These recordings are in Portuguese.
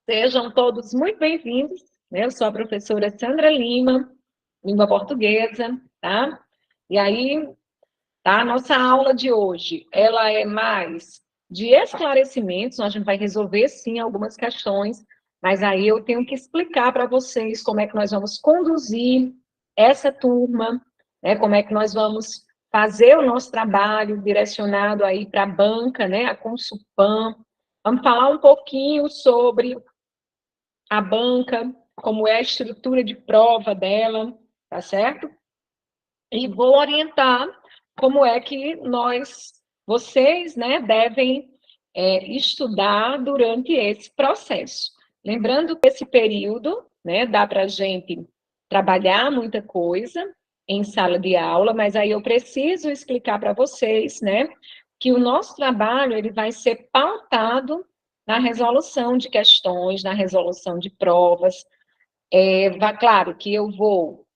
Sejam todos muito bem-vindos, né? Eu sou a professora Sandra Lima, língua portuguesa, tá? E aí, tá? A nossa aula de hoje, ela é mais de esclarecimentos, a gente vai resolver, sim, algumas questões, mas aí eu tenho que explicar para vocês como é que nós vamos conduzir essa turma, né? Como é que nós vamos fazer o nosso trabalho direcionado aí para a banca, né? A Consulpan. Vamos falar um pouquinho sobre a banca, como é a estrutura de prova dela, tá certo? E vou orientar como é que vocês, né, devem estudar durante esse processo. Lembrando que esse período, né, dá para a gente trabalhar muita coisa em sala de aula, mas aí eu preciso explicar para vocês, né, que o nosso trabalho ele vai ser pautado na resolução de questões, na resolução de provas. Claro que eu vou,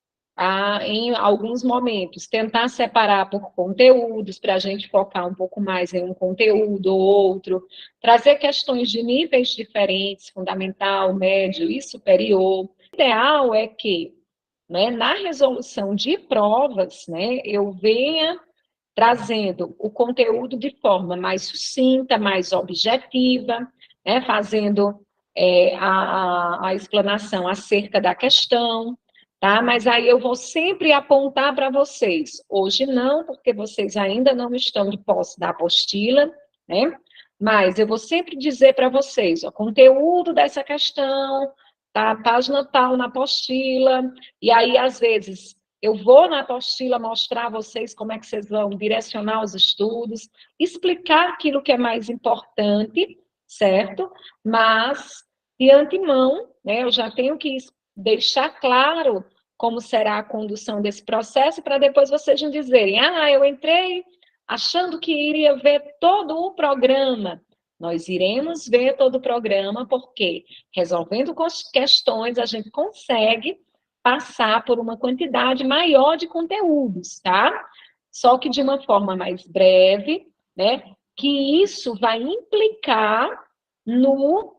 em alguns momentos, tentar separar por conteúdos, para a gente focar um pouco mais em um conteúdo ou outro, trazer questões de níveis diferentes, fundamental, médio e superior. O ideal é que, né, na resolução de provas, né, eu venha trazendo o conteúdo de forma mais sucinta, mais objetiva, né, fazendo a explanação acerca da questão, tá? Mas aí eu vou sempre apontar para vocês. Hoje não, porque vocês ainda não estão de posse da apostila, né? Mas eu vou sempre dizer para vocês, o conteúdo dessa questão, tá? Página tal na apostila, e aí, às vezes, eu vou na apostila mostrar a vocês como é que vocês vão direcionar os estudos, explicar aquilo que é mais importante, certo? Mas, de antemão, né, eu já tenho que deixar claro como será a condução desse processo, para depois vocês não dizerem, eu entrei achando que iria ver todo o programa. Nós iremos ver todo o programa, porque resolvendo questões, a gente consegue passar por uma quantidade maior de conteúdos, tá? Só que de uma forma mais breve, né? Que isso vai implicar no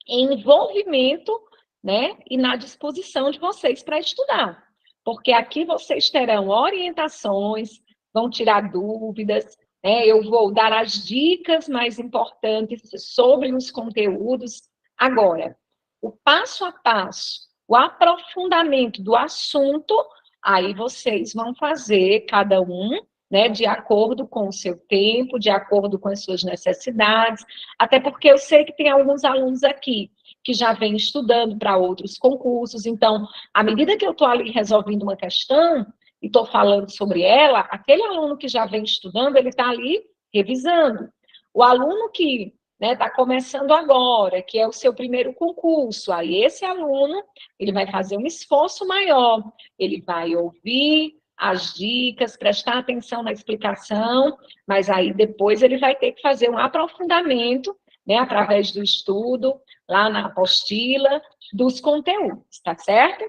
envolvimento, né? E na disposição de vocês para estudar. Porque aqui vocês terão orientações, vão tirar dúvidas, né? Eu vou dar as dicas mais importantes sobre os conteúdos. Agora, o passo a passo, o aprofundamento do assunto, aí vocês vão fazer, cada um, né, de acordo com o seu tempo, de acordo com as suas necessidades, até porque eu sei que tem alguns alunos aqui que já vêm estudando para outros concursos, então, à medida que eu estou ali resolvendo uma questão e estou falando sobre ela, aquele aluno que já vem estudando, ele está ali revisando. O aluno que está começando agora, que é o seu primeiro concurso, aí esse aluno, ele vai fazer um esforço maior, ele vai ouvir as dicas, prestar atenção na explicação, mas aí depois ele vai ter que fazer um aprofundamento, né, através do estudo, lá na apostila, dos conteúdos, tá certo?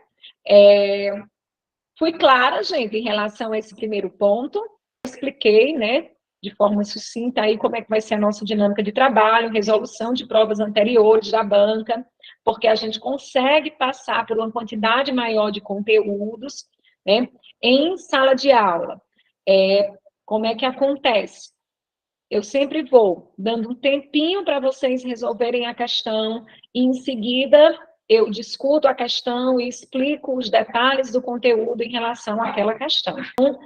Fui clara, gente, em relação a esse primeiro ponto, expliquei, né, de forma sucinta aí como é que vai ser a nossa dinâmica de trabalho, resolução de provas anteriores da banca, porque a gente consegue passar por uma quantidade maior de conteúdos, né, em sala de aula. Como é que acontece? Eu sempre vou dando um tempinho para vocês resolverem a questão, e em seguida eu discuto a questão e explico os detalhes do conteúdo em relação àquela questão. Então,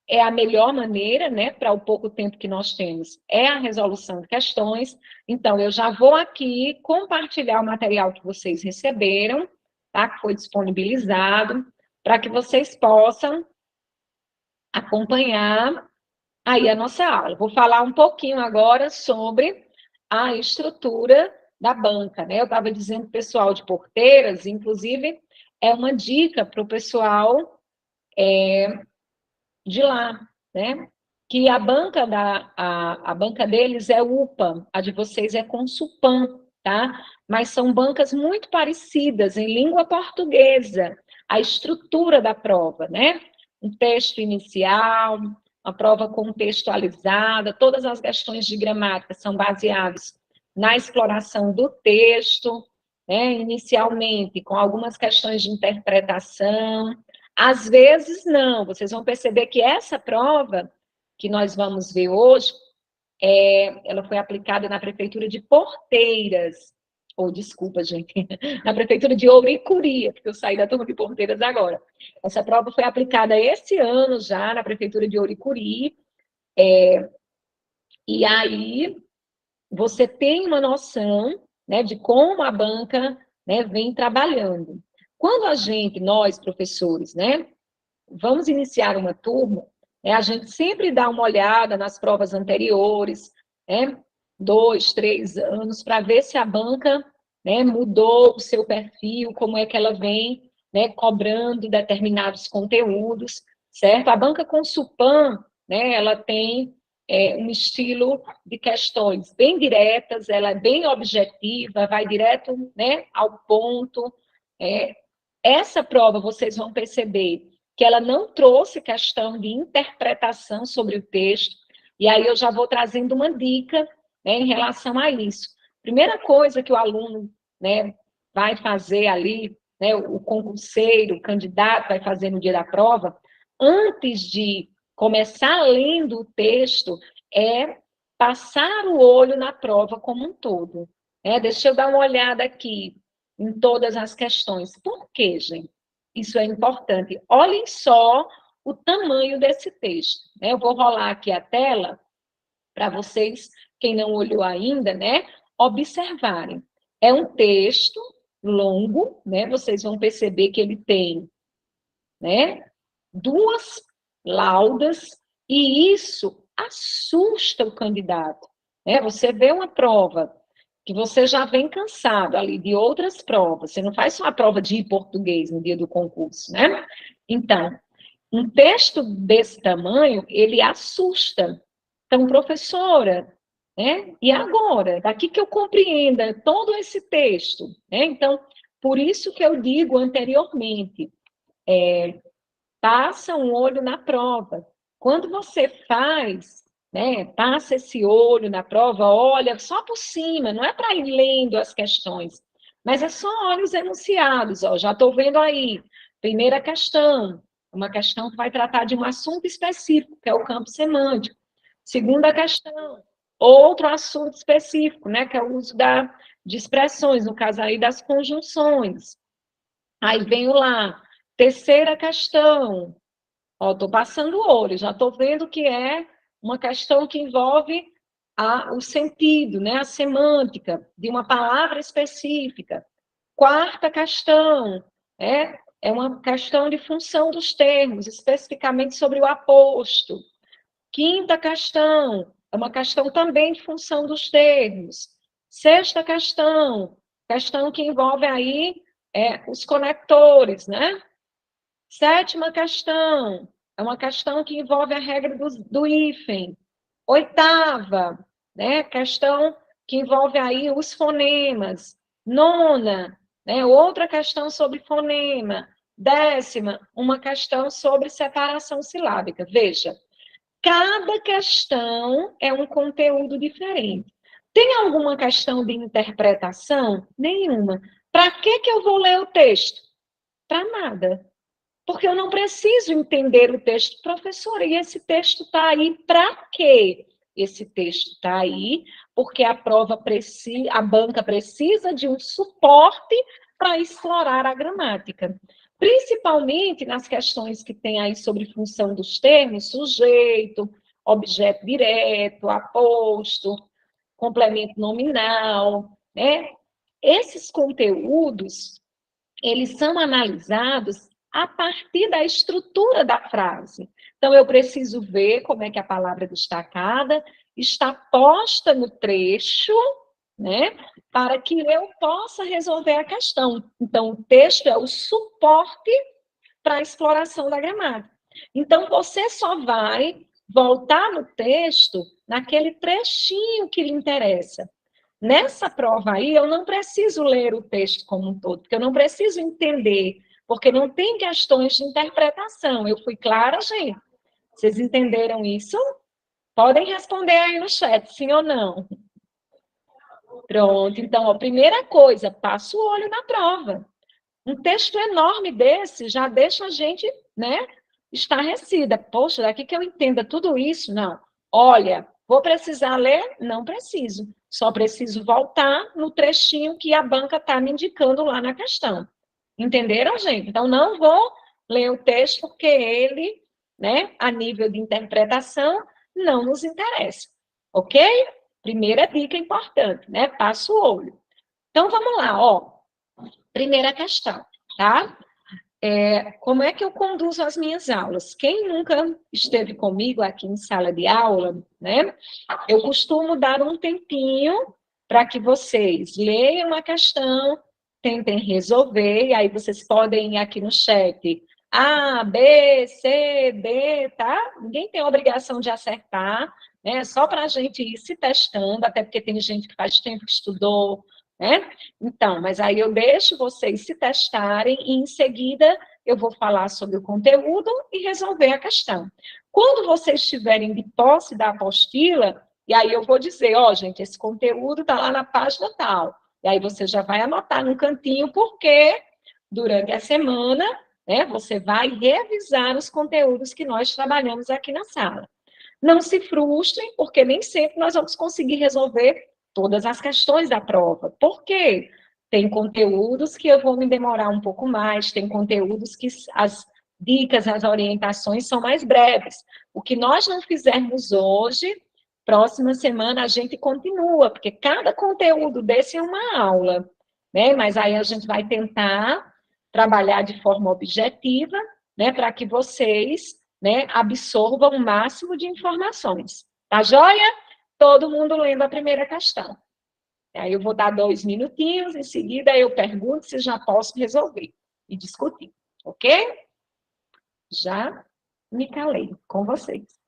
é a melhor maneira, né, para o pouco tempo que nós temos, é a resolução de questões. Então, eu já vou aqui compartilhar o material que vocês receberam, tá, que foi disponibilizado, para que vocês possam acompanhar aí a nossa aula. Vou falar um pouquinho agora sobre a estrutura da banca, né? Eu estava dizendo pessoal de Porteiras, inclusive, é uma dica para o pessoal de lá, né? Que a banca a banca deles é UPA, a de vocês é Consulpan, tá? Mas são bancas muito parecidas em língua portuguesa, a estrutura da prova, né? Um texto inicial, uma prova contextualizada, todas as questões de gramática são baseadas na exploração do texto, né, inicialmente, com algumas questões de interpretação. Às vezes, não. Vocês vão perceber que essa prova que nós vamos ver hoje, ela foi aplicada na Prefeitura de Porteiras, ou desculpa, gente, na Prefeitura de Ouricuri, porque eu saí da turma de Porteiras agora. Essa prova foi aplicada esse ano já na Prefeitura de Ouricuri, e aí você tem uma noção, né, de como a banca, né, vem trabalhando. Quando a gente, nós, professores, né, vamos iniciar uma turma, né, a gente sempre dá uma olhada nas provas anteriores, né, 2, 3 anos, para ver se a banca, né, mudou o seu perfil, como é que ela vem, né, cobrando determinados conteúdos, certo? A banca Consulpan, né, ela tem um estilo de questões bem diretas, ela é bem objetiva, vai direto, né, ao ponto. Essa prova, vocês vão perceber que ela não trouxe questão de interpretação sobre o texto, e aí eu já vou trazendo uma dica, né, em relação a isso. Primeira coisa que o aluno, né, vai fazer ali, né, o concurseiro, o candidato vai fazer no dia da prova, antes de começar lendo o texto, é passar o olho na prova como um todo. Deixa eu dar uma olhada aqui em todas as questões. Por quê, gente? Isso é importante. Olhem só o tamanho desse texto. Eu vou rolar aqui a tela para vocês, quem não olhou ainda, né, observarem. É um texto longo, né? Vocês vão perceber que ele tem, né, 2 laudas, e isso assusta o candidato. Você vê uma prova que você já vem cansado ali de outras provas, você não faz só a prova de português no dia do concurso, né? Então, um texto desse tamanho, ele assusta. Então, professora, né? E agora? Daqui que eu compreenda todo esse texto, né? Então, por isso que eu digo anteriormente, passa um olho na prova. Quando você faz, né, passa esse olho na prova, olha só por cima, não é para ir lendo as questões, mas é só olha os enunciados, ó, já estou vendo aí. Primeira questão, uma questão que vai tratar de um assunto específico, que é o campo semântico. Segunda questão, outro assunto específico, né, que é o uso de expressões, no caso aí das conjunções. Aí venho lá, terceira questão, estou passando o olho, já estou vendo que é uma questão que envolve o sentido, né, a semântica de uma palavra específica. Quarta questão, é uma questão de função dos termos, especificamente sobre o aposto. Quinta questão, é uma questão também de função dos termos. Sexta questão que envolve aí os conectores, né? Sétima questão, é uma questão que envolve a regra do hífen. Oitava, né, questão que envolve aí os fonemas. Nona, né, outra questão sobre fonema. Décima, uma questão sobre separação silábica. Veja, cada questão é um conteúdo diferente. Tem alguma questão de interpretação? Nenhuma. Para que eu vou ler o texto? Para nada. Porque eu não preciso entender o texto. Professora, e esse texto está aí para quê? Esse texto está aí porque a prova precisa, a banca precisa de um suporte para explorar a gramática. Principalmente nas questões que tem aí sobre função dos termos, sujeito, objeto direto, aposto, complemento nominal, né? Esses conteúdos, eles são analisados a partir da estrutura da frase. Então, eu preciso ver como é que a palavra destacada está posta no trecho, né, para que eu possa resolver a questão. Então, o texto é o suporte para a exploração da gramática. Então, você só vai voltar no texto naquele trechinho que lhe interessa. Nessa prova aí, eu não preciso ler o texto como um todo, porque eu não preciso entender, porque não tem questões de interpretação. Eu fui clara, gente? Vocês entenderam isso? Podem responder aí no chat, sim ou não. Pronto, então, a primeira coisa, passa o olho na prova. Um texto enorme desse já deixa a gente, né, estarrecida. Poxa, daqui que eu entenda tudo isso? Não. Olha, vou precisar ler? Não preciso. Só preciso voltar no trechinho que a banca está me indicando lá na questão. Entenderam, gente? Então, não vou ler o texto porque ele, né, a nível de interpretação, não nos interessa. Ok? Primeira dica importante, né? Passa o olho. Então, vamos lá, ó. Primeira questão, tá? Como é que eu conduzo as minhas aulas? Quem nunca esteve comigo aqui em sala de aula, né? Eu costumo dar um tempinho para que vocês leiam a questão, tentem resolver, e aí vocês podem ir aqui no chat. A, B, C, D, tá? Ninguém tem a obrigação de acertar, né? Só para a gente ir se testando, até porque tem gente que faz tempo que estudou, né? Então, mas aí eu deixo vocês se testarem e em seguida eu vou falar sobre o conteúdo e resolver a questão. Quando vocês estiverem de posse da apostila, e aí eu vou dizer, ó, gente, esse conteúdo está lá na página tal. E aí você já vai anotar no cantinho, porque durante a semana, né, você vai revisar os conteúdos que nós trabalhamos aqui na sala. Não se frustrem, porque nem sempre nós vamos conseguir resolver todas as questões da prova. Por quê? Tem conteúdos que eu vou me demorar um pouco mais, tem conteúdos que as dicas, as orientações são mais breves. O que nós não fizermos hoje, próxima semana a gente continua, porque cada conteúdo desse é uma aula, né? Mas aí a gente vai tentar trabalhar de forma objetiva, né, para que vocês, né, absorvam o máximo de informações. Tá joia? Todo mundo lendo a primeira questão. Aí eu vou dar 2 minutinhos, em seguida eu pergunto se já posso resolver e discutir, ok? Já me calei com vocês.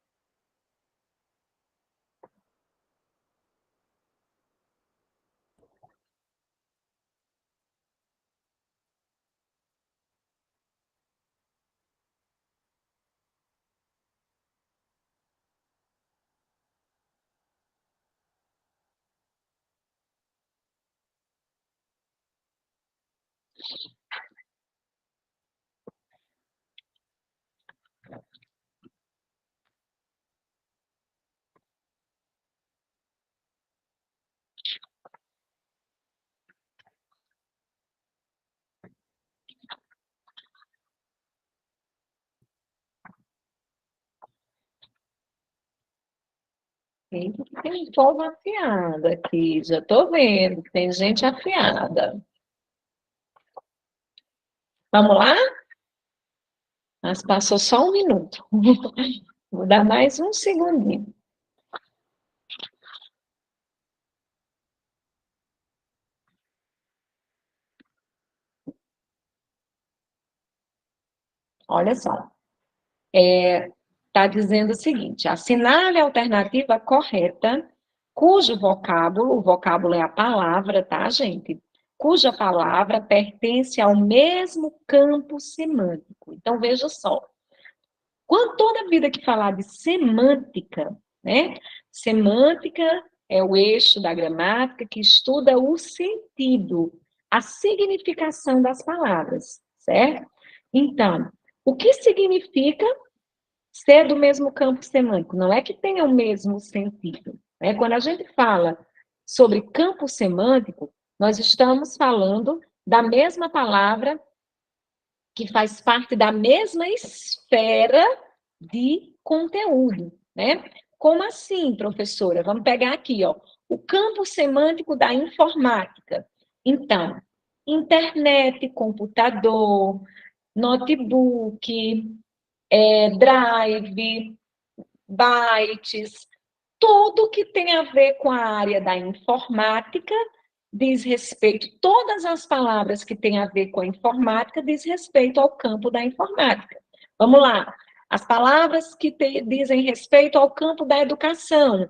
Tem povo afiado aqui, já estou vendo, tem gente afiada. Vamos lá? Mas passou só 1 minuto. Vou dar mais um segundinho. Olha só. Está dizendo o seguinte: assinale a alternativa correta, cujo vocábulo, o vocábulo é a palavra, tá, gente? Cuja palavra pertence ao mesmo campo semântico. Então, veja só. Quando toda vida que falar de semântica, né? Semântica é o eixo da gramática que estuda o sentido, a significação das palavras, certo? Então, o que significa ser do mesmo campo semântico? Não é que tenha o mesmo sentido, né? Quando a gente fala sobre campo semântico, nós estamos falando da mesma palavra que faz parte da mesma esfera de conteúdo, né? Como assim, professora? Vamos pegar aqui, ó, o campo semântico da informática. Então, internet, computador, notebook, drive, bytes, tudo que tem a ver com a área da informática diz respeito, todas as palavras que têm a ver com a informática diz respeito ao campo da informática. Vamos lá. As palavras que dizem respeito ao campo da educação.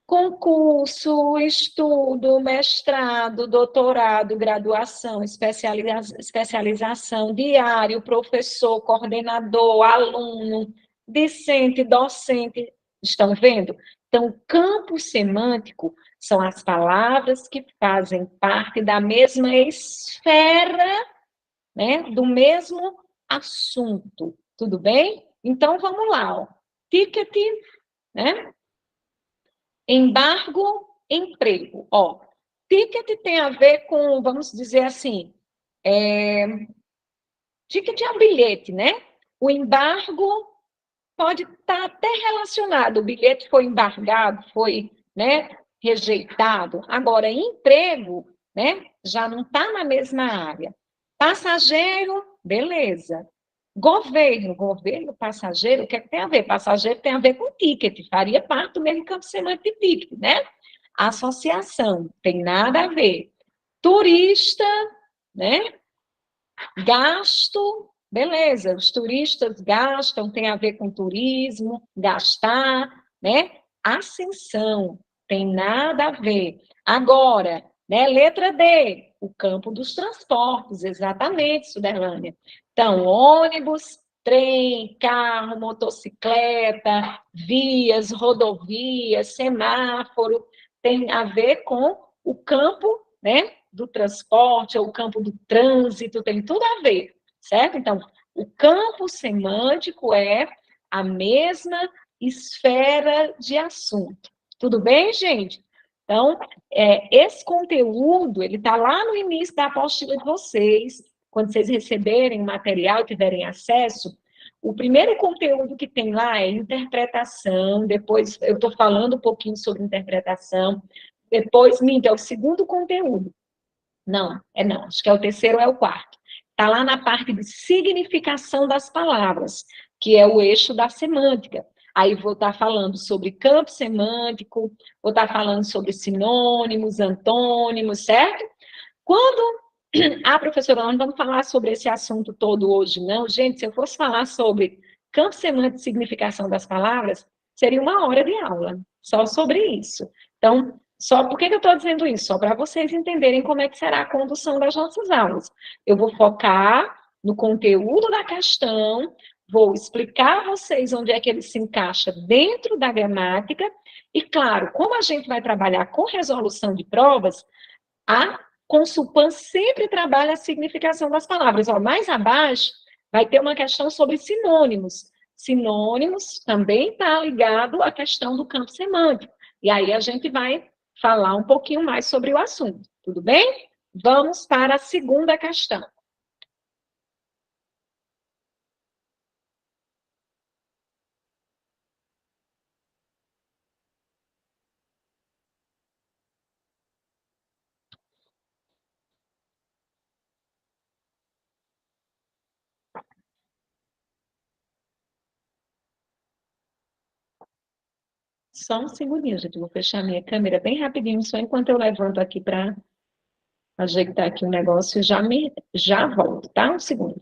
Concurso, estudo, mestrado, doutorado, graduação, especialização, diário, professor, coordenador, aluno, discente, docente. Estão vendo? Então, campo semântico São as palavras que fazem parte da mesma esfera, né, do mesmo assunto. Tudo bem? Então, vamos lá. Ó. Ticket, né? Embargo, emprego. Ó, ticket tem a ver com, vamos dizer assim, ticket é um bilhete, né? O embargo pode estar até relacionado. O bilhete foi embargado, foi, né, rejeitado. Agora, emprego, né, já não está na mesma área. Passageiro, beleza. Governo, passageiro, o que é que tem a ver? Passageiro tem a ver com ticket, faria parte do mesmo campo semântico de ticket, né? Associação, tem nada a ver. Turista, né? Gasto, beleza, os turistas gastam, tem a ver com turismo, gastar, né? Ascensão, tem nada a ver. Agora, né, letra D, o campo dos transportes, exatamente, Suderlânia. Então, ônibus, trem, carro, motocicleta, vias, rodovias, semáforo, tem a ver com o campo, né, do transporte, ou o campo do trânsito, tem tudo a ver, certo? Então, o campo semântico é a mesma esfera de assunto. Tudo bem, gente? Então, esse conteúdo, ele está lá no início da apostila de vocês, quando vocês receberem o material, tiverem acesso, o primeiro conteúdo que tem lá é interpretação, depois eu estou falando um pouquinho sobre interpretação, depois, minta, é o segundo conteúdo. Não, acho que é o terceiro ou é o quarto. Está lá na parte de significação das palavras, que é o eixo da semântica. Aí vou estar falando sobre campo semântico, vou estar falando sobre sinônimos, antônimos, certo? Quando professora, nós não vamos falar sobre esse assunto todo hoje, não. Gente, se eu fosse falar sobre campo semântico e significação das palavras, seria 1 hora de aula, só sobre isso. Então, só por que eu estou dizendo isso? Só para vocês entenderem como é que será a condução das nossas aulas. Eu vou focar no conteúdo da questão, vou explicar a vocês onde é que ele se encaixa dentro da gramática, e, claro, como a gente vai trabalhar com resolução de provas, a Consulpan sempre trabalha a significação das palavras. Ó, mais abaixo, vai ter uma questão sobre sinônimos. Sinônimos também está ligado à questão do campo semântico. E aí a gente vai falar um pouquinho mais sobre o assunto. Tudo bem? Vamos para a segunda questão. Só um segundinho, gente. Vou fechar minha câmera bem rapidinho, só enquanto eu levanto aqui para ajeitar aqui o negócio e já volto, tá? Um segundo.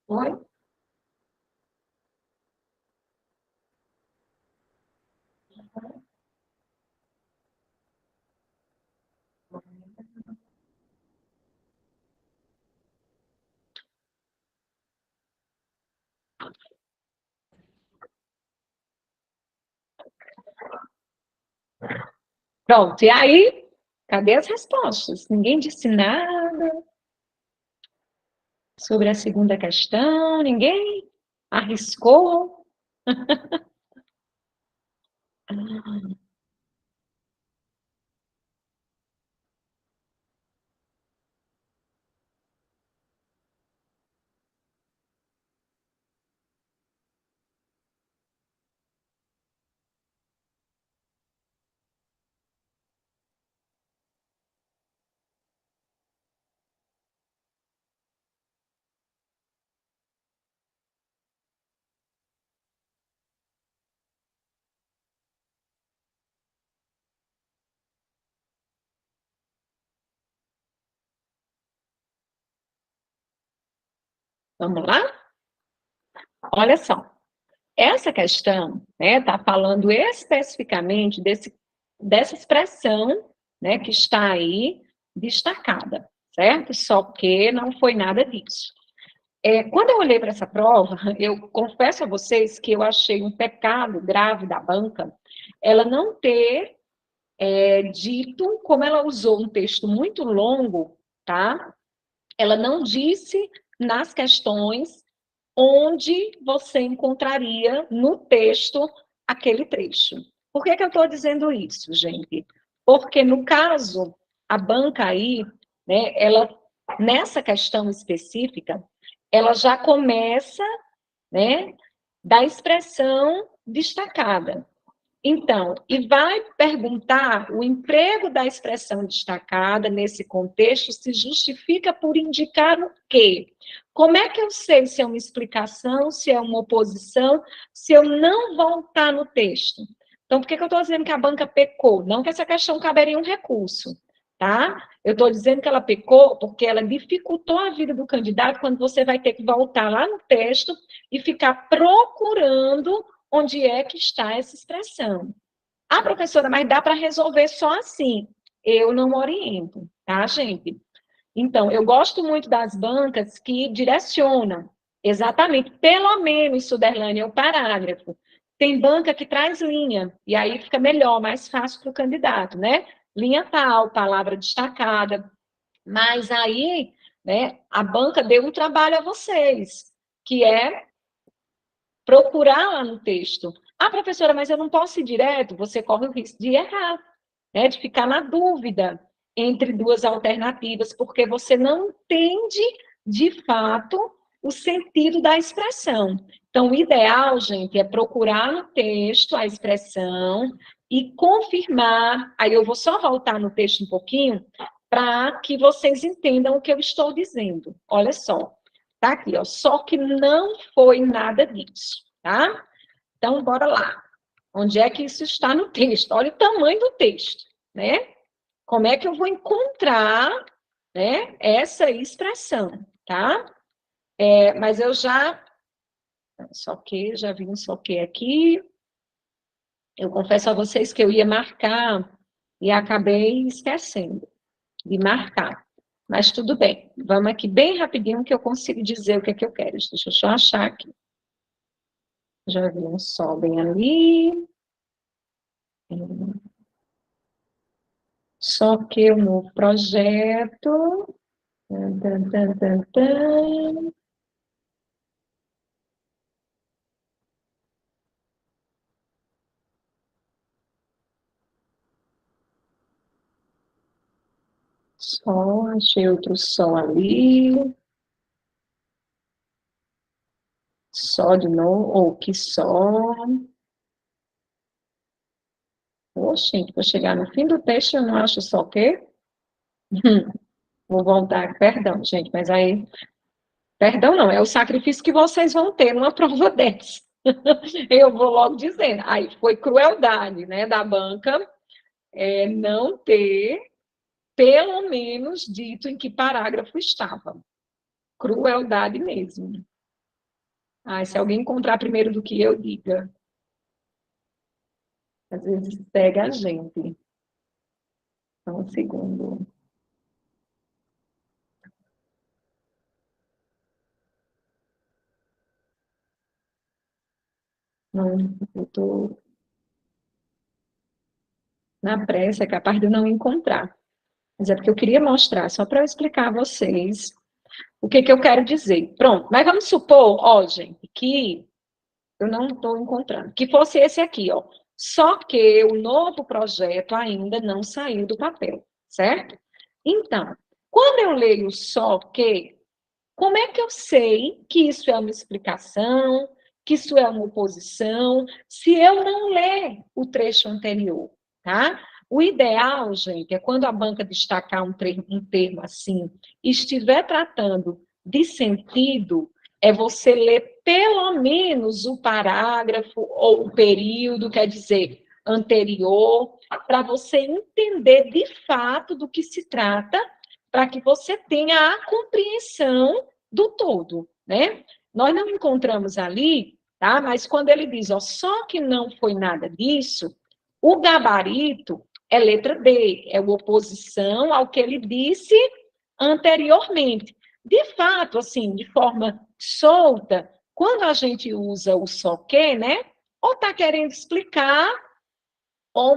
Oi? Pronto, e aí, cadê as respostas? Ninguém disse nada sobre a segunda questão, ninguém arriscou. Vamos lá? Olha só, essa questão está falando especificamente dessa expressão, né, que está aí destacada. certo? Só que não foi nada disso. Quando eu olhei para essa prova, eu confesso a vocês que eu achei um pecado grave da banca ela não ter dito, como ela usou um texto muito longo, tá? Ela não disse nas questões onde você encontraria no texto aquele trecho. Por que eu estou dizendo isso, gente? Porque, no caso, a banca aí, né, ela, nessa questão específica, ela já começa, né, da expressão destacada. Então, e vai perguntar o emprego da expressão destacada nesse contexto se justifica por indicar o quê? Como é que eu sei se é uma explicação, se é uma oposição, se eu não voltar no texto? Então, por que eu estou dizendo que a banca pecou? Não que essa questão caberia um recurso, tá? Eu estou dizendo que ela pecou porque ela dificultou a vida do candidato quando você vai ter que voltar lá no texto e ficar procurando onde é que está essa expressão. Ah, professora, mas dá para resolver só assim. Eu não oriento, tá, gente? Então, eu gosto muito das bancas que direcionam, exatamente, pelo menos, Suderlane, é o parágrafo. Tem banca que traz linha, e aí fica melhor, mais fácil para o candidato, né? Linha tal, palavra destacada. Mas aí, né, a banca deu um trabalho a vocês, que é procurar lá no texto. Ah, professora, mas eu não posso ir direto. Você corre o risco de errar, né? De ficar na dúvida entre duas alternativas, porque você não entende, de fato, o sentido da expressão. Então, o ideal, gente, é procurar no texto a expressão e confirmar. Aí eu vou só voltar no texto um pouquinho para que vocês entendam o que eu estou dizendo. Olha só. Tá aqui, ó. Só que não foi nada disso, tá? Então, bora lá. Onde é que isso está no texto? Olha o tamanho do texto, né? Como é que eu vou encontrar, né, essa expressão, tá? Mas eu já... Só que, já vi um só que aqui. Eu confesso a vocês que eu ia marcar e acabei esquecendo de marcar. Mas tudo bem. Vamos aqui bem rapidinho que eu consigo dizer o que é que eu quero. Deixa eu só achar aqui. Já vi um sol bem ali. Só que o novo projeto. Tan, tan, tan, tan, tan. Sol, achei outro sol ali. Sol de novo. Ou que sol. Oxe, vou chegar no fim do texto, eu não acho só o quê? Vou voltar, perdão, gente, mas aí, perdão não, é o sacrifício que vocês vão ter numa prova dessa. Eu vou logo dizendo, aí foi crueldade, né, da banca, não ter, pelo menos, dito em que parágrafo estava. Crueldade mesmo. Se alguém encontrar primeiro do que eu, diga. Às vezes pega a gente. Só um segundo. Não, eu estou na pressa, é capaz de eu não encontrar. Mas é porque eu queria mostrar, só para eu explicar a vocês o que eu quero dizer. Pronto, mas vamos supor, ó, gente, que eu não estou encontrando, que fosse esse aqui, ó. Só que o novo projeto ainda não saiu do papel, certo? Então, quando eu leio só que, como é que eu sei que isso é uma explicação, que isso é uma oposição, se eu não ler o trecho anterior, tá? O ideal, gente, é quando a banca destacar um termo assim, e estiver tratando de sentido, é você ler pelo menos o parágrafo ou o período, quer dizer, anterior, para você entender de fato do que se trata, para que você tenha a compreensão do todo, né? Nós não encontramos ali, tá? Mas quando ele diz, ó, só que não foi nada disso, o gabarito é letra D, é a oposição ao que ele disse anteriormente. De fato, assim, de forma solta, quando a gente usa o só que, né? Ou está querendo explicar, ou,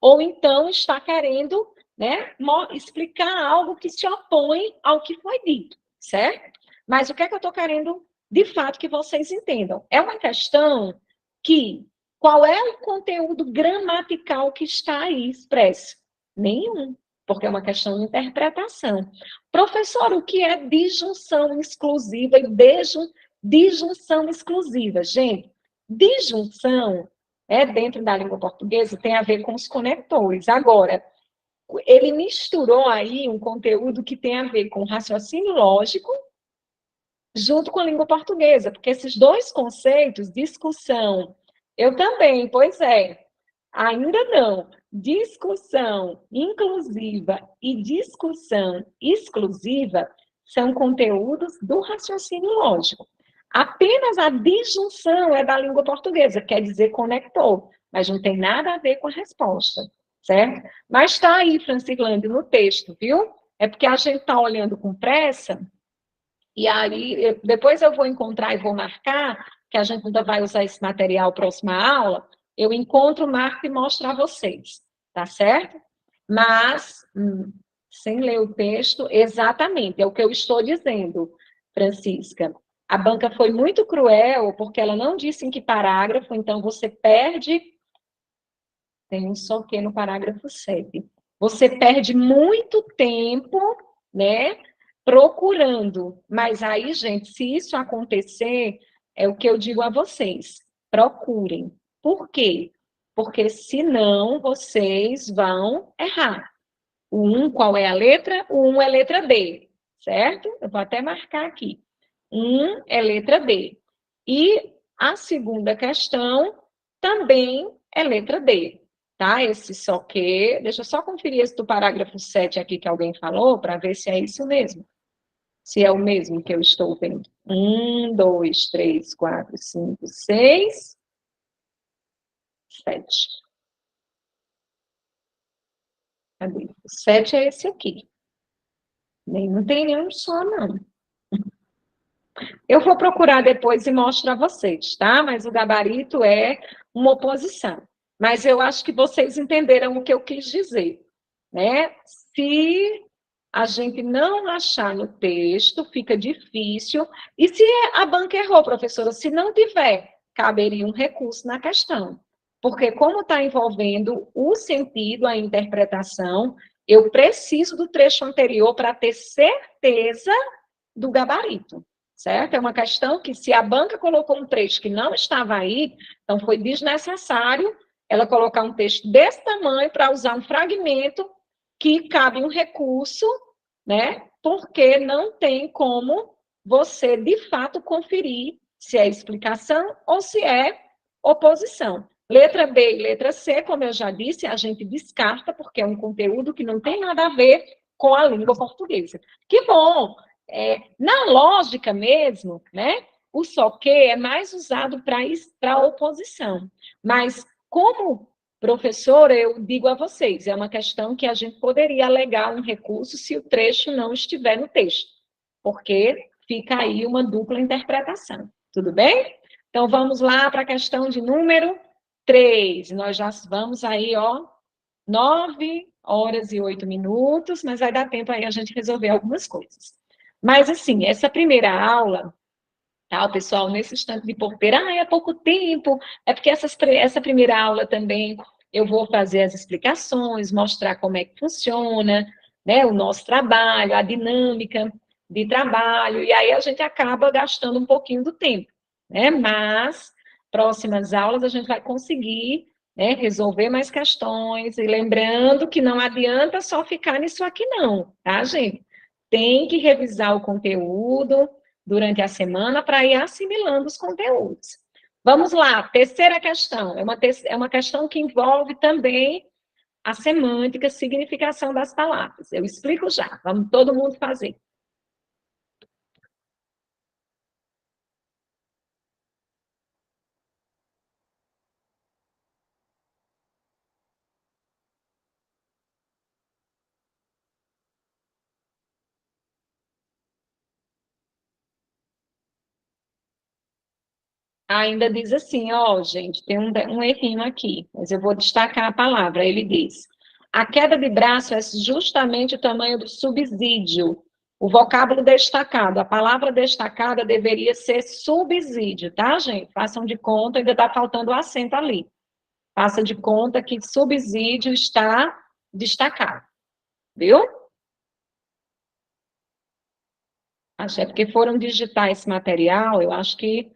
ou então está querendo, né, explicar algo que se opõe ao que foi dito, certo? Mas o que é que eu estou querendo, de fato, que vocês entendam? É uma questão que, qual é o conteúdo gramatical que está aí expresso? Nenhum, porque é uma questão de interpretação. Professor, o que é disjunção exclusiva e disjunção exclusiva? Gente, disjunção dentro da língua portuguesa tem a ver com os conectores. Agora, ele misturou aí um conteúdo que tem a ver com raciocínio lógico junto com a língua portuguesa, porque esses dois conceitos, discussão, eu também, pois é, ainda não. Discussão inclusiva e discussão exclusiva são conteúdos do raciocínio lógico. Apenas a disjunção é da língua portuguesa, quer dizer conector, mas não tem nada a ver com a resposta, certo? Mas está aí, Francilândia, no texto, viu? É porque a gente está olhando com pressa, e aí depois eu vou encontrar e vou marcar, que a gente ainda vai usar esse material próxima aula, eu encontro, marco e mostro a vocês, tá certo? Mas, sem ler o texto, exatamente, é o que eu estou dizendo, Francisca. A banca foi muito cruel, porque ela não disse em que parágrafo, então você perde, tem um só que no parágrafo 7. Você perde muito tempo, né, procurando. Mas aí, gente, se isso acontecer, é o que eu digo a vocês, procurem. Por quê? Porque senão vocês vão errar. O 1, qual é a letra? O 1 é letra D, certo? Eu vou até marcar aqui. 1 é letra D. E a segunda questão também é letra D, tá? Esse só que, deixa eu só conferir esse do parágrafo 7 aqui que alguém falou, para ver se é isso mesmo. Se é o mesmo que eu estou vendo. 1, 2, 3, 4, 5, 6, 7. Cadê? O 7 é esse aqui. Não tem nenhum só, não. Eu vou procurar depois e mostro a vocês, tá? Mas o gabarito é uma oposição. Mas eu acho que vocês entenderam o que eu quis dizer, né? Se a gente não achar no texto, fica difícil. E se a banca errou, professora? Se não tiver, caberia um recurso na questão. Porque como está envolvendo o sentido, a interpretação, eu preciso do trecho anterior para ter certeza do gabarito, certo? É uma questão que, se a banca colocou um trecho que não estava aí, então foi desnecessário ela colocar um texto desse tamanho para usar um fragmento que cabe um recurso, né? Porque não tem como você, de fato, conferir se é explicação ou se é oposição. Letra B e letra C, como eu já disse, a gente descarta, porque é um conteúdo que não tem nada a ver com a língua portuguesa. Que bom! Na lógica mesmo, né, o só que é mais usado para oposição. Mas, como professora, eu digo a vocês, é uma questão que a gente poderia alegar um recurso se o trecho não estiver no texto, porque fica aí uma dupla interpretação. Tudo bem? Então, vamos lá para a questão de número 3. Nós já vamos aí, ó, 9 horas e 8 minutos, mas vai dar tempo aí a gente resolver algumas coisas. Mas, assim, essa primeira aula, tá, pessoal, nesse instante de porteira, é pouco tempo, é porque essa primeira aula também eu vou fazer as explicações, mostrar como é que funciona, né, o nosso trabalho, a dinâmica de trabalho, e aí a gente acaba gastando um pouquinho do tempo, né, mas próximas aulas a gente vai conseguir, né, resolver mais questões, e lembrando que não adianta só ficar nisso aqui não, tá, gente? Tem que revisar o conteúdo durante a semana para ir assimilando os conteúdos. Vamos lá, terceira questão. É uma questão que envolve também a semântica, a significação das palavras. Eu explico já, vamos todo mundo fazer. ainda diz assim, ó, gente, tem um errinho aqui, mas eu vou destacar a palavra. Ele diz: a queda de braço é justamente o tamanho do subsídio. O vocábulo destacado, a palavra destacada deveria ser subsídio, tá, gente? Façam de conta, ainda está faltando o acento ali. Faça de conta que subsídio está destacado, viu? Acho é porque foram digitar esse material, eu acho que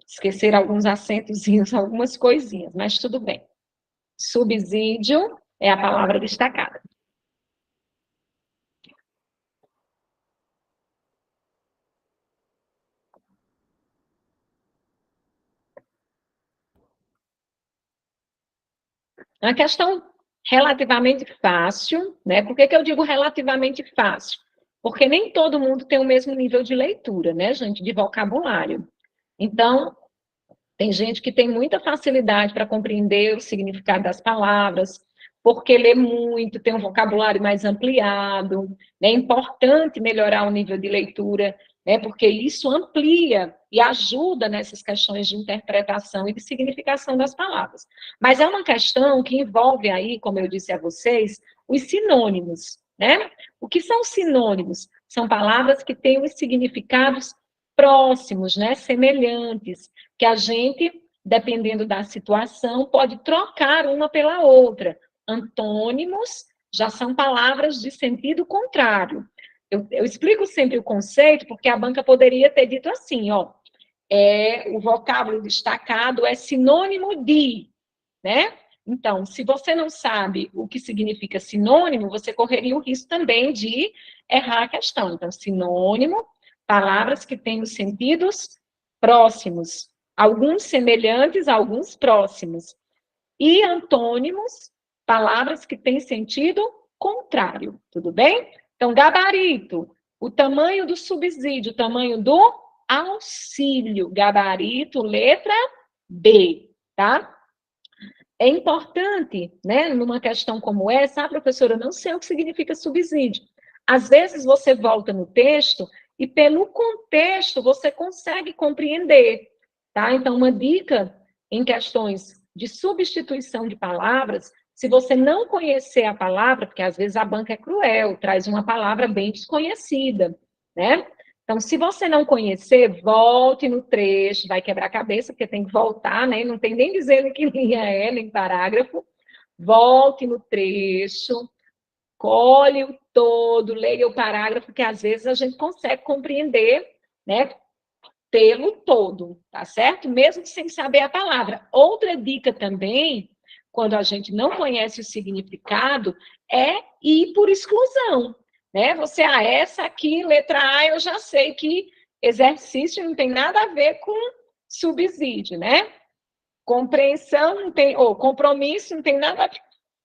esqueceram alguns acentozinhos, algumas coisinhas, mas tudo bem. Subsídio é a palavra destacada. É uma questão relativamente fácil, né? Por que eu digo relativamente fácil? Porque nem todo mundo tem o mesmo nível de leitura, né, gente, de vocabulário. Então, tem gente que tem muita facilidade para compreender o significado das palavras, porque lê muito, tem um vocabulário mais ampliado. É importante melhorar o nível de leitura, né, porque isso amplia e ajuda nessas questões de interpretação e de significação das palavras. Mas é uma questão que envolve aí, como eu disse a vocês, os sinônimos, né? O que são sinônimos? São palavras que têm os significados próximos, né, semelhantes, que a gente, dependendo da situação, pode trocar uma pela outra. Antônimos já são palavras de sentido contrário. Eu explico sempre o conceito, porque a banca poderia ter dito assim, ó, o vocábulo destacado é sinônimo de, né? Então, se você não sabe o que significa sinônimo, você correria o risco também de errar a questão. Então, sinônimo, palavras que têm os sentidos próximos, alguns semelhantes, alguns próximos. E antônimos, palavras que têm sentido contrário, tudo bem? Então, gabarito, o tamanho do subsídio, o tamanho do auxílio, gabarito, letra B, tá? É importante, né, numa questão como essa, professora, eu não sei o que significa subsídio. Às vezes você volta no texto e pelo contexto você consegue compreender, tá? Então, uma dica em questões de substituição de palavras, se você não conhecer a palavra, porque às vezes a banca é cruel, traz uma palavra bem desconhecida, né? Então, se você não conhecer, volte no trecho, vai quebrar a cabeça, porque tem que voltar, né? Não tem nem dizendo que linha é, nem parágrafo. Volte no trecho, colhe o todo, leia o parágrafo, que às vezes a gente consegue compreender, né? Pelo todo, tá certo? Mesmo sem saber a palavra. Outra dica também, quando a gente não conhece o significado, é ir por exclusão, né? Você, essa aqui, letra A, eu já sei que exercício não tem nada a ver com subsídio, né? Compreensão não tem, ou compromisso não tem nada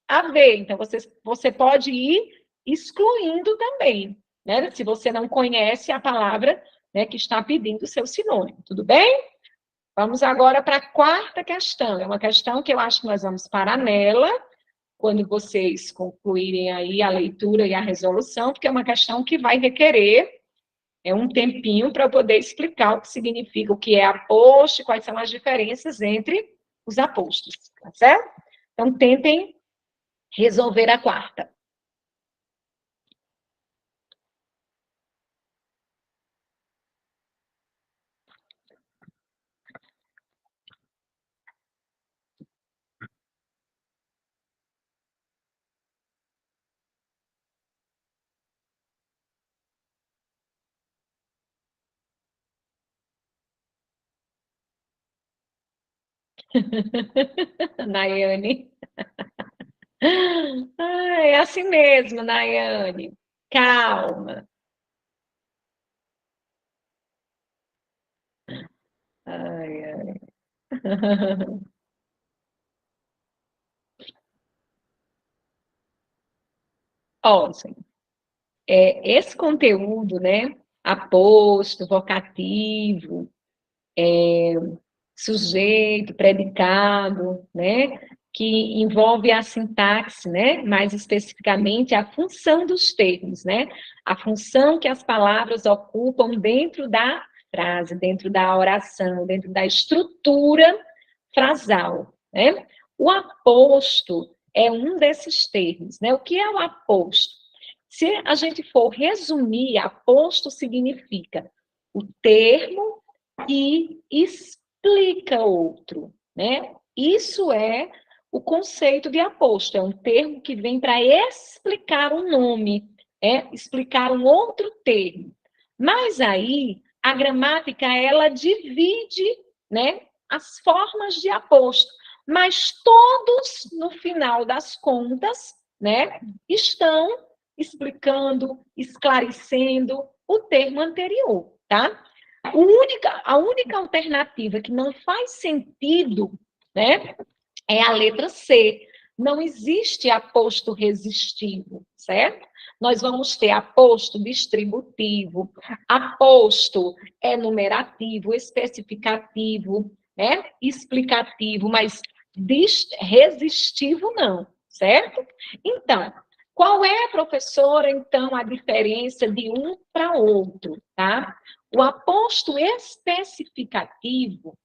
a ver. Então, você pode ir excluindo também, né? Se você não conhece a palavra, né, que está pedindo o seu sinônimo, tudo bem? Vamos agora para a quarta questão. É uma questão que eu acho que nós vamos parar nela, quando vocês concluírem aí a leitura e a resolução, porque é uma questão que vai requerer um tempinho para eu poder explicar o que significa, o que é aposto, quais são as diferenças entre os apostos, tá certo? Então, tentem resolver a quarta. Nayane. É assim mesmo, Nayane. Calma. Ai, ai. Ó, gente, esse conteúdo, né, aposto, vocativo, sujeito, predicado, né, que envolve a sintaxe, né, mais especificamente a função dos termos, né, a função que as palavras ocupam dentro da frase, dentro da oração, dentro da estrutura frasal, né? O aposto é um desses termos, né? O que é o aposto? Se a gente for resumir, aposto significa o termo que explica outro, né? Isso é o conceito de aposto, é um termo que vem para explicar um nome, explicar um outro termo. Mas aí, a gramática, ela divide, né, as formas de aposto, mas todos, no final das contas, né, estão explicando, esclarecendo o termo anterior, tá? A única alternativa que não faz sentido, né, é a letra C. Não existe aposto resistivo, certo? Nós vamos ter aposto distributivo, aposto enumerativo, especificativo, né? Explicativo, mas resistivo não, certo? Então, qual é, professora, então, a diferença de um para outro, tá? O aposto especificativo,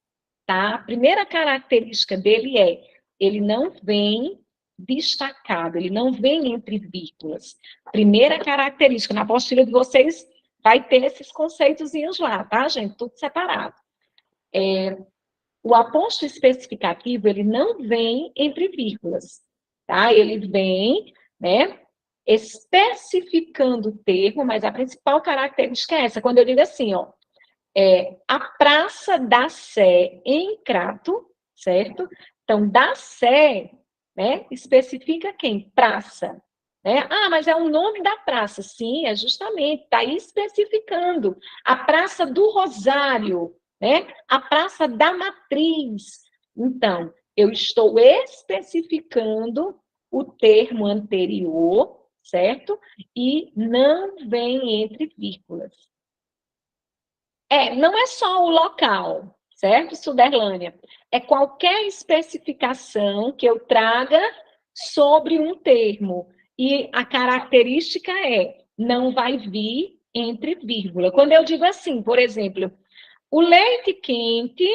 tá? A primeira característica dele é, ele não vem destacado, ele não vem entre vírgulas. Primeira característica, na apostila de vocês vai ter esses conceitozinhos lá, tá, gente? Tudo separado. O aposto especificativo, ele não vem entre vírgulas, tá? Ele vem, né, especificando o termo, mas a principal característica é essa. Quando eu digo assim, ó, a Praça da Sé em Crato, certo? Então, da Sé, né, especifica quem? Praça. Né? Ah, mas é o nome da praça. Sim, é justamente, está especificando. A Praça do Rosário, né? A Praça da Matriz. Então, eu estou especificando o termo anterior, certo? E não vem entre vírgulas. Não é só o local, certo, Suderlânia? É qualquer especificação que eu traga sobre um termo. E a característica não vai vir entre vírgula. Quando eu digo assim, por exemplo, o leite quente,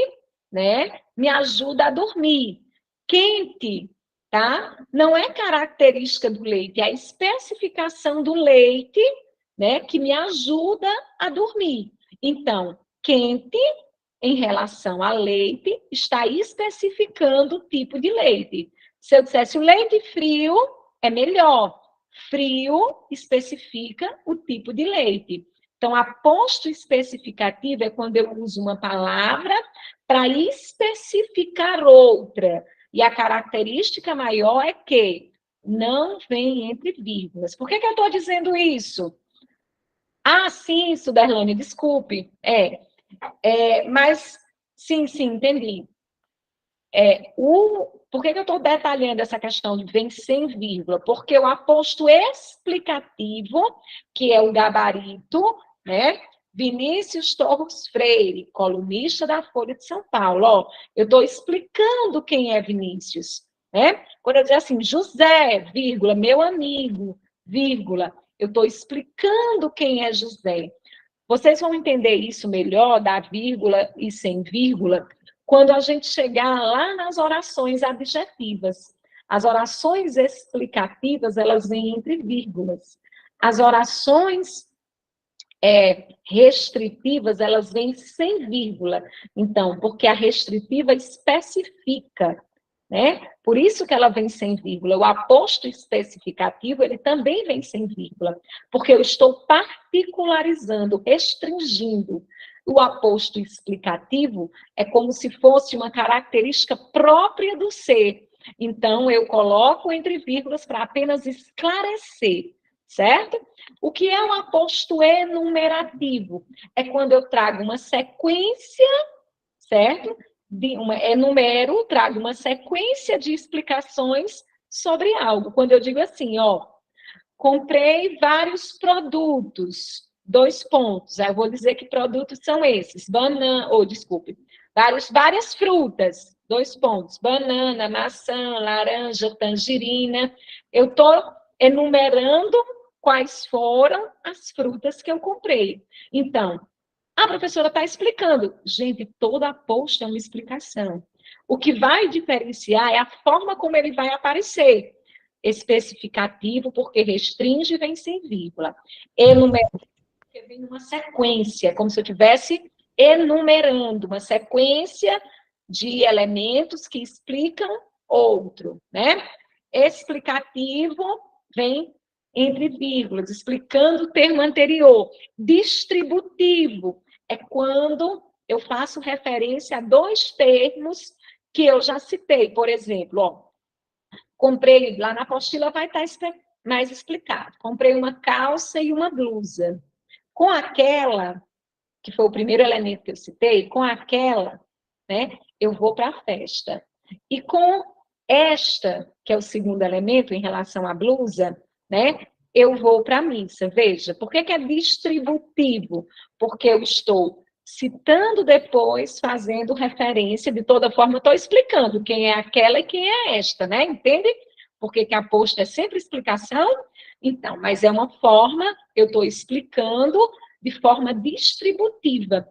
né, me ajuda a dormir. Quente, tá? Não é característica do leite, é a especificação do leite, né, que me ajuda a dormir. Então, quente, em relação a leite, está especificando o tipo de leite. Se eu dissesse o leite frio, é melhor. Frio especifica o tipo de leite. Então, aposto especificativo é quando eu uso uma palavra para especificar outra. E a característica maior é que não vem entre vírgulas. Por que eu estou dizendo isso? Ah, sim, Suderlane, desculpe. Mas, sim, entendi. Por que eu estou detalhando essa questão de vem sem vírgula? Porque o aposto explicativo, que é o gabarito, né? Vinícius Torres Freire, colunista da Folha de São Paulo. Ó, eu estou explicando quem é Vinícius, né? Quando eu dizer assim, José, vírgula, meu amigo, vírgula, eu estou explicando quem é José. Vocês vão entender isso melhor, da vírgula e sem vírgula, quando a gente chegar lá nas orações adjetivas. As orações explicativas, elas vêm entre vírgulas. As orações restritivas, elas vêm sem vírgula. Então, porque a restritiva especifica, né? Por isso que ela vem sem vírgula. O aposto especificativo, ele também vem sem vírgula, porque eu estou particularizando, restringindo. O aposto explicativo é como se fosse uma característica própria do ser. Então, eu coloco entre vírgulas para apenas esclarecer, certo? O que é um aposto enumerativo? É quando eu trago uma sequência, certo? Enumero, trago uma sequência de explicações sobre algo. Quando eu digo assim, ó, comprei vários produtos, 2 pontos. Aí eu vou dizer que produtos são esses, várias frutas, 2 pontos, banana, maçã, laranja, tangerina. Eu estou enumerando quais foram as frutas que eu comprei. Então, A professora está explicando. Gente, toda aposta é uma explicação. O que vai diferenciar é a forma como ele vai aparecer. Especificativo, porque restringe e vem sem vírgula. Enumerativo, porque vem numa sequência, como se eu estivesse enumerando uma sequência de elementos que explicam outro, né? Explicativo vem entre vírgulas, explicando o termo anterior. Distributivo é quando eu faço referência a dois termos que eu já citei. Por exemplo, ó, comprei, lá na apostila vai estar mais explicado. Comprei uma calça e uma blusa. Com aquela, que foi o primeiro elemento que eu citei, com aquela, né, eu vou para a festa. E com esta, que é o segundo elemento em relação à blusa, né, eu vou para a missa. Veja, por que é distributivo? Porque eu estou citando depois, fazendo referência, de toda forma, estou explicando quem é aquela e quem é esta, né? Entende? Porque que a posta é sempre explicação. Então, mas é uma forma, eu estou explicando de forma distributiva.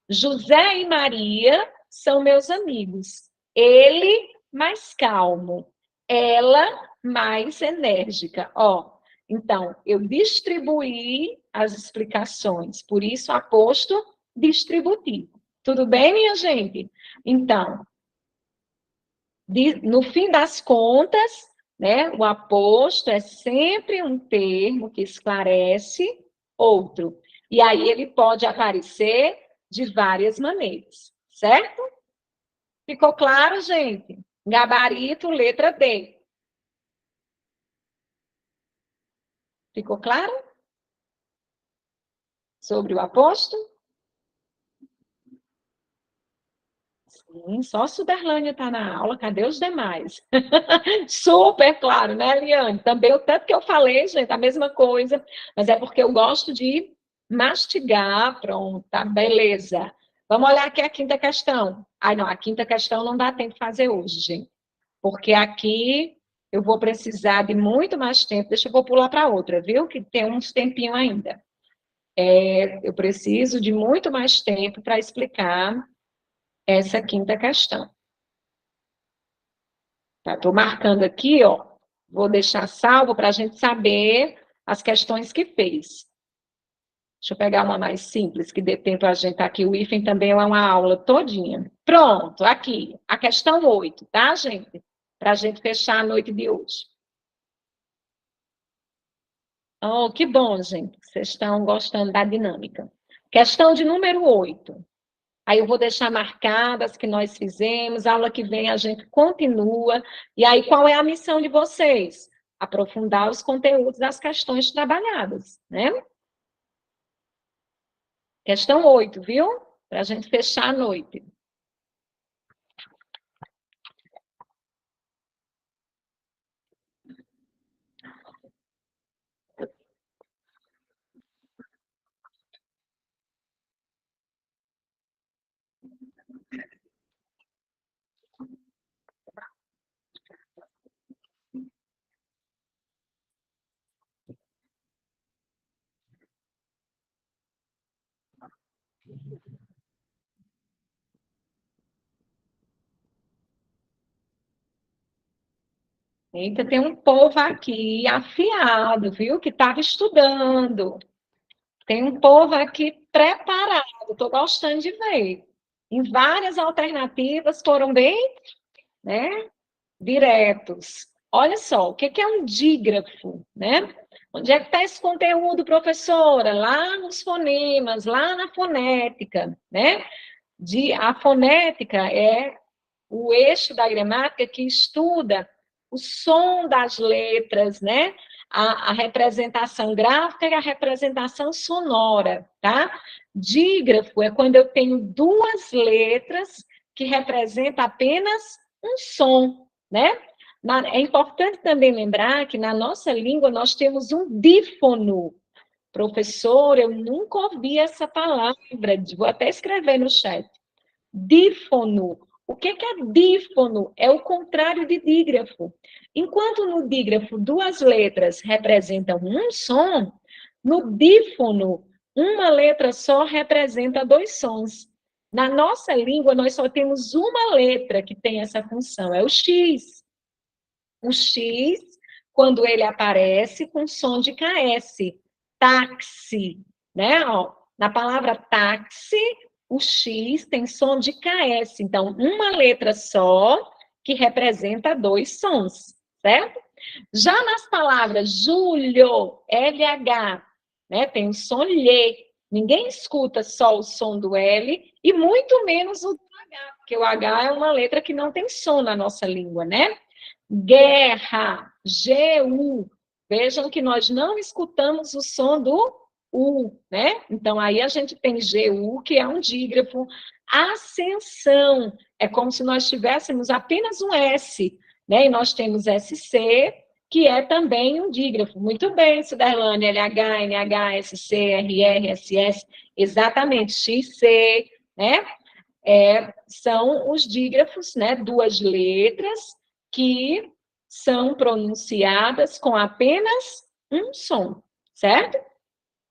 José e Maria são meus amigos. Ele mais calmo, ela mais enérgica. Ó, então, eu distribuí as explicações, por isso aposto distributivo. Tudo bem, minha gente? Então, no fim das contas, né, o aposto é sempre um termo que esclarece outro. E aí ele pode aparecer de várias maneiras, certo? Ficou claro, gente? Gabarito, letra D. Ficou claro? Sobre o aposto? Sim, só a Suderlânia está na aula, cadê os demais? Super claro, né, Eliane? Também o tanto que eu falei, gente, a mesma coisa, mas é porque eu gosto de mastigar, pronto, tá, beleza. Vamos olhar aqui a quinta questão. Ai, não, a quinta questão não dá tempo de fazer hoje, gente, porque aqui eu vou precisar de muito mais tempo. Deixa eu vou pular para outra, viu? Que tem uns tempinho ainda. Eu preciso de muito mais tempo para explicar essa quinta questão. Tá? Estou marcando aqui, ó. Vou deixar salvo para a gente saber as questões que fez. Deixa eu pegar uma mais simples, que dê tempo a gente aqui. O hífen também é uma aula todinha. Pronto, aqui. A questão 8, tá, gente? Para a gente fechar a noite de hoje. Oh, que bom, gente. Vocês estão gostando da dinâmica. Questão de número 8. Aí eu vou deixar marcadas que nós fizemos, aula que vem a gente continua. E aí, qual é a missão de vocês? Aprofundar os conteúdos das questões trabalhadas, né? Questão 8, viu? Para a gente fechar a noite. Eita, tem um povo aqui afiado, viu? Que estava estudando. Tem um povo aqui preparado. Estou gostando de ver. Em várias alternativas foram bem, né? Diretos. Olha só, o que é um dígrafo, né? Onde é que está esse conteúdo, professora? Lá nos fonemas, lá na fonética, né? A fonética é o eixo da gramática que estuda o som das letras, né? A representação gráfica e a representação sonora, tá? Dígrafo é quando eu tenho duas letras que representam apenas um som, né? É importante também lembrar que na nossa língua nós temos um dífono. Professor, eu nunca ouvi essa palavra, vou até escrever no chat. Dífono. O que é dífono? É o contrário de dígrafo. Enquanto no dígrafo duas letras representam um som, no dífono, uma letra só representa 2 sons. Na nossa língua, nós só temos uma letra que tem essa função, é o X. O X, quando ele aparece com som de KS, táxi, né? Ó, na palavra táxi, o X tem som de KS, então uma letra só que representa 2 sons, certo? Já nas palavras Júlio, LH, né, tem o som lhe. Ninguém escuta só o som do L e muito menos o do H, porque o H é uma letra que não tem som na nossa língua, né? Guerra, G-U. Vejam que nós não escutamos o som do U, né? Então, aí a gente tem G-U, que é um dígrafo. Ascensão, é como se nós tivéssemos apenas um S, né? E nós temos SC, que é também um dígrafo. Muito bem, Suderlane, LH, NH, SC, RR, SS, exatamente, XC, né? São os dígrafos, né? 2 letras que são pronunciadas com apenas um som, certo?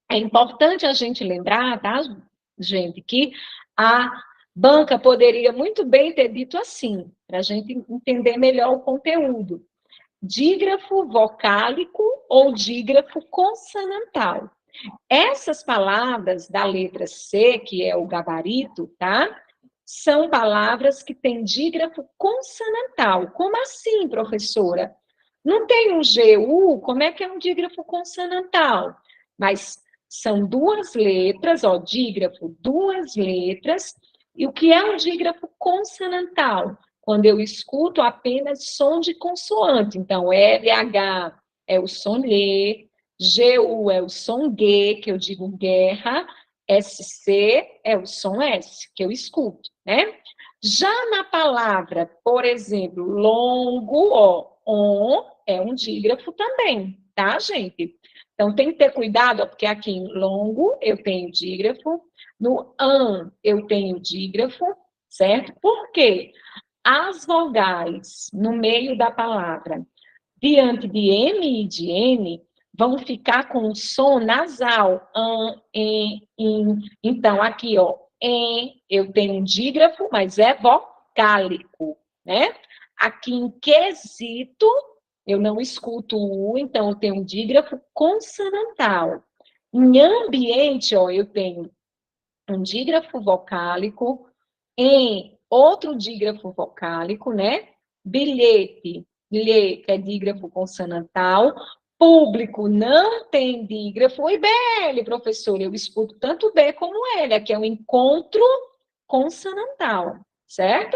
É importante a gente lembrar, tá, gente, que a banca poderia muito bem ter dito assim, para a gente entender melhor o conteúdo. Dígrafo vocálico ou dígrafo consonantal. Essas palavras da letra C, que é o gabarito, tá? São palavras que têm dígrafo consonantal. Como assim, professora? Não tem um GU? Como é que é um dígrafo consonantal? Mas são 2 letras, ó, dígrafo, 2 letras. E o que é um dígrafo consonantal? Quando eu escuto apenas som de consoante. Então, LH é o som Lê, GU é o som G, que eu digo guerra, SC é o som S, que eu escuto, né? Já na palavra, por exemplo, longo, ó, on é um dígrafo também, tá, gente? Então, tem que ter cuidado, ó, porque aqui em longo eu tenho dígrafo, no an eu tenho dígrafo, certo? Por quê? As vogais no meio da palavra, diante de M e de N, vão ficar com um som nasal. An, en, in. Então, aqui, ó, em, eu tenho um dígrafo, mas é vocálico, né? Aqui em quesito, eu não escuto o U, então eu tenho um dígrafo consonantal. Em ambiente, ó, eu tenho um dígrafo vocálico, em outro dígrafo vocálico, né? Bilhete, lhe, que é dígrafo consonantal. Público não tem dígrafo. E BL, professor, eu escuto tanto B como L, que é um encontro consonantal, certo?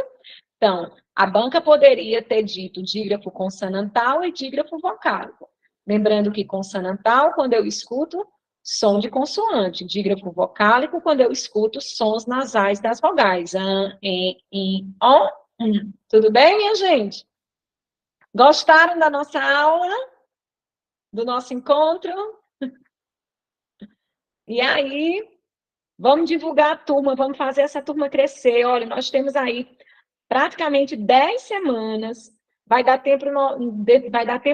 Então, a banca poderia ter dito dígrafo consonantal e dígrafo vocálico. Lembrando que consonantal, quando eu escuto, som de consoante. Dígrafo vocálico, quando eu escuto sons nasais das vogais. An, en, in, on, Tudo bem, minha gente? Gostaram da nossa aula? Do nosso encontro? E aí, vamos divulgar a turma, vamos fazer essa turma crescer. Olha, nós temos aí praticamente 10 semanas, vai dar tempo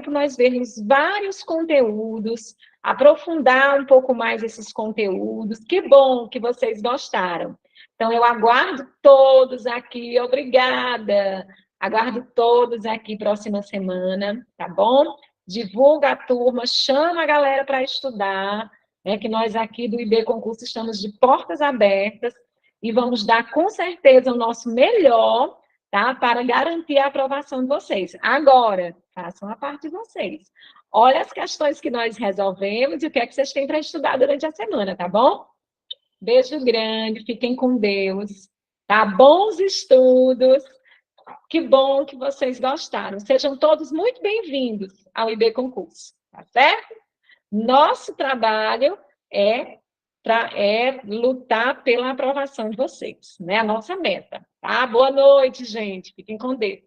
nós vermos vários conteúdos, aprofundar um pouco mais esses conteúdos. Que bom que vocês gostaram. Então, eu aguardo todos aqui, obrigada. Aguardo todos aqui próxima semana, tá bom? Divulga a turma, chama a galera para estudar, né? Que nós aqui do IB Concurso estamos de portas abertas e vamos dar com certeza o nosso melhor, tá? Para garantir a aprovação de vocês. Agora, façam a parte de vocês. Olha as questões que nós resolvemos e o que é que vocês têm para estudar durante a semana, tá bom? Beijo grande, fiquem com Deus, tá? Bons estudos. Que bom que vocês gostaram. Sejam todos muito bem-vindos ao IB Concurso, tá certo? Nosso trabalho é lutar pela aprovação de vocês, né? A nossa meta, tá? Boa noite, gente. Fiquem com Deus.